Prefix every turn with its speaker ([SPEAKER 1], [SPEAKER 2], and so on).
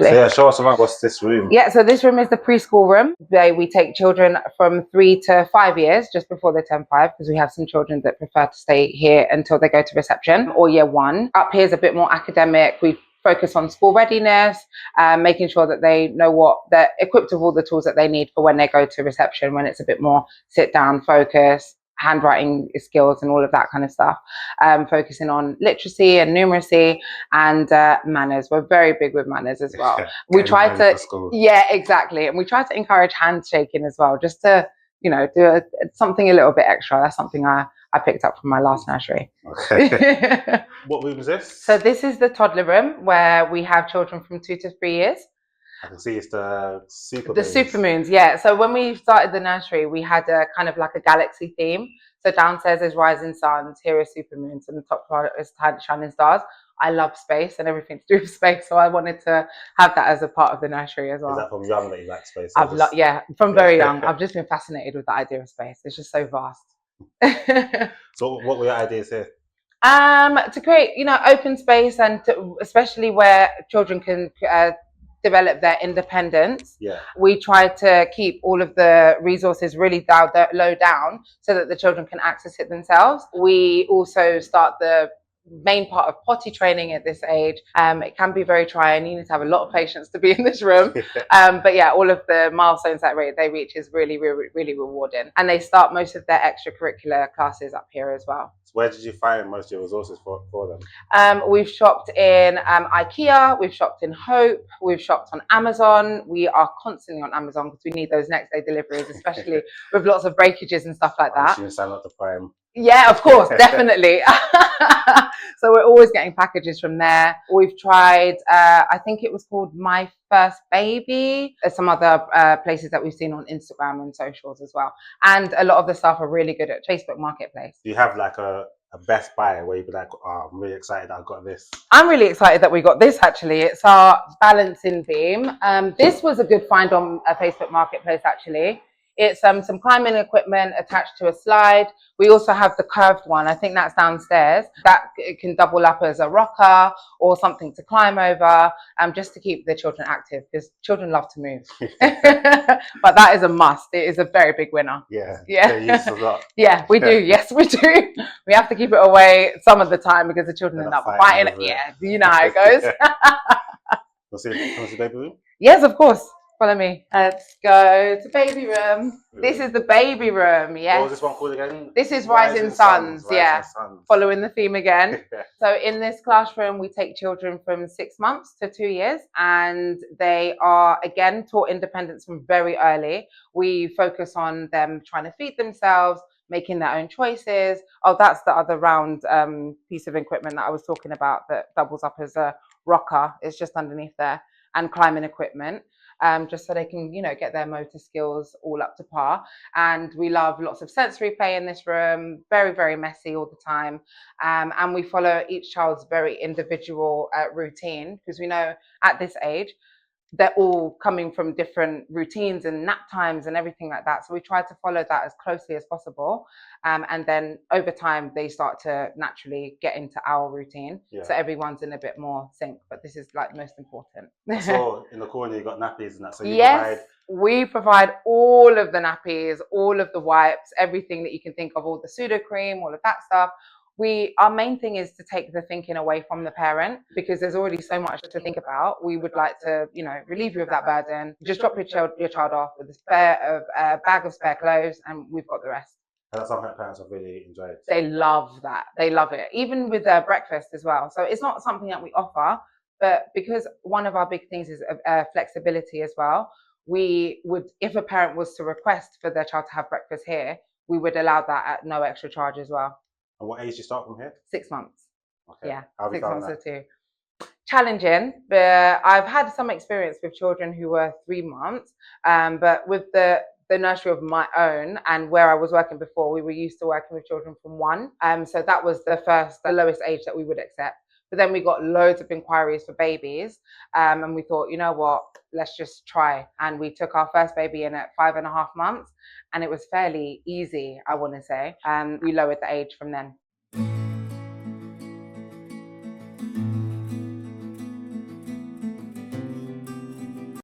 [SPEAKER 1] So yeah, show us about what's this room.
[SPEAKER 2] Yeah, so this room is the preschool room. We take children from 3 to 5 years, just before they turn 5, because we have some children that prefer to stay here until they go to reception, or year 1. Up here is a bit more academic. We focus on school readiness, making sure that they know what they're equipped with all the tools that they need for when they go to reception, when it's a bit more sit down focus, handwriting skills and all of that kind of stuff, focusing on literacy and numeracy and manners. We're very big with manners as well. We try to, yeah, exactly. And we try to encourage handshaking as well, just to, you know, do something a little bit extra. That's something I picked up from my last nursery.
[SPEAKER 1] Okay. What room is this?
[SPEAKER 2] So this is the toddler room, where we have children from 2 to 3 years.
[SPEAKER 1] I can see it's the super
[SPEAKER 2] moons. The super moons, yeah. So when we started the nursery, we had a kind of like a galaxy theme. So downstairs is rising suns, here are super moons, and the top part is shining stars. I love space and everything to do with space, so I wanted to have that as a part of the nursery as well.
[SPEAKER 1] Is that from young that you like space?
[SPEAKER 2] Yeah, from very young. I've just been fascinated with the idea of space. It's just so vast.
[SPEAKER 1] So what were your ideas here?
[SPEAKER 2] To create, you know, open space, and especially where children can develop their independence.
[SPEAKER 1] Yeah.
[SPEAKER 2] We try to keep all of the resources really low down so that the children can access it themselves. We also start the main part of potty training at this age. It can be very trying. You need to have a lot of patience to be in this room. But yeah, all of the milestones that they reach is really, really, really rewarding. And they start most of their extracurricular classes up here as well.
[SPEAKER 1] So where did you find most of your resources for them?
[SPEAKER 2] We've shopped in IKEA, we've shopped in Hope, we've shopped on Amazon. We are constantly on Amazon because we need those next day deliveries, especially with lots of breakages and stuff like that.
[SPEAKER 1] You sign up to Prime.
[SPEAKER 2] Yeah, of course, definitely. So we're always getting packages from there. We've tried, I think it was called My First Baby. There's some other places that we've seen on Instagram and socials as well. And a lot of the stuff are really good at Facebook Marketplace.
[SPEAKER 1] Do you have like a best buy where you'd be like, oh, I'm really excited that I got this?
[SPEAKER 2] I'm really excited that we got this, actually. It's our balancing beam. This was a good find on a Facebook Marketplace, actually. It's some climbing equipment attached to a slide. We also have the curved one. I think that's downstairs. That it can double up as a rocker or something to climb over, just to keep the children active, because children love to move. But that is a must. It is a very big winner.
[SPEAKER 1] Yeah.
[SPEAKER 2] Yeah.
[SPEAKER 1] They use a lot.
[SPEAKER 2] Yeah, we do. Yes, we do. We have to keep it away some of the time because the children end up fighting it. Yeah, you know how it goes.
[SPEAKER 1] Can we see the baby room?
[SPEAKER 2] Yes, of course. Follow me. Let's go to baby room. This is the baby room, yes.
[SPEAKER 1] What was this one called again?
[SPEAKER 2] This is Rising Suns, yeah. Following the theme again. So in this classroom, we take children from 6 months to 2 years, and they are, again, taught independence from very early. We focus on them trying to feed themselves, making their own choices. Oh, that's the other round piece of equipment that I was talking about that doubles up as a rocker. It's just underneath there. And climbing equipment. Just so they can, you know, get their motor skills all up to par. And we love lots of sensory play in this room, very, very messy all the time. And we follow each child's very individual routine, because we know at this age, they're all coming from different routines and nap times and everything like that. So we try to follow that as closely as possible. And then over time, they start to naturally get into our routine. Yeah. So everyone's in a bit more sync, but this is like most important.
[SPEAKER 1] So in the corner, you got nappies and that. So
[SPEAKER 2] we provide all of the nappies, all of the wipes, everything that you can think of, all the pseudo cream, all of that stuff. Our main thing is to take the thinking away from the parent, because there's already so much to think about. We would like to, you know, relieve you of that burden. Just drop your child off with a bag of spare clothes, and we've got the rest.
[SPEAKER 1] And that's something parents have really enjoyed.
[SPEAKER 2] They love that. They love it. Even with breakfast as well. So it's not something that we offer, but because one of our big things is flexibility as well, we would, if a parent was to request for their child to have breakfast here, we would allow that at no extra charge as well.
[SPEAKER 1] And what age do you start from here?
[SPEAKER 2] 6 months.
[SPEAKER 1] Okay.
[SPEAKER 2] Yeah,
[SPEAKER 1] How
[SPEAKER 2] 6 months or 2. Challenging, but I've had some experience with children who were 3 months, but with the nursery of my own and where I was working before, we were used to working with children from 1. So that was the lowest age that we would accept. But then we got loads of inquiries for babies, and we thought, you know what, let's just try. And we took our first baby in at 5.5 months, and it was fairly easy, I want to say. We lowered the age from then.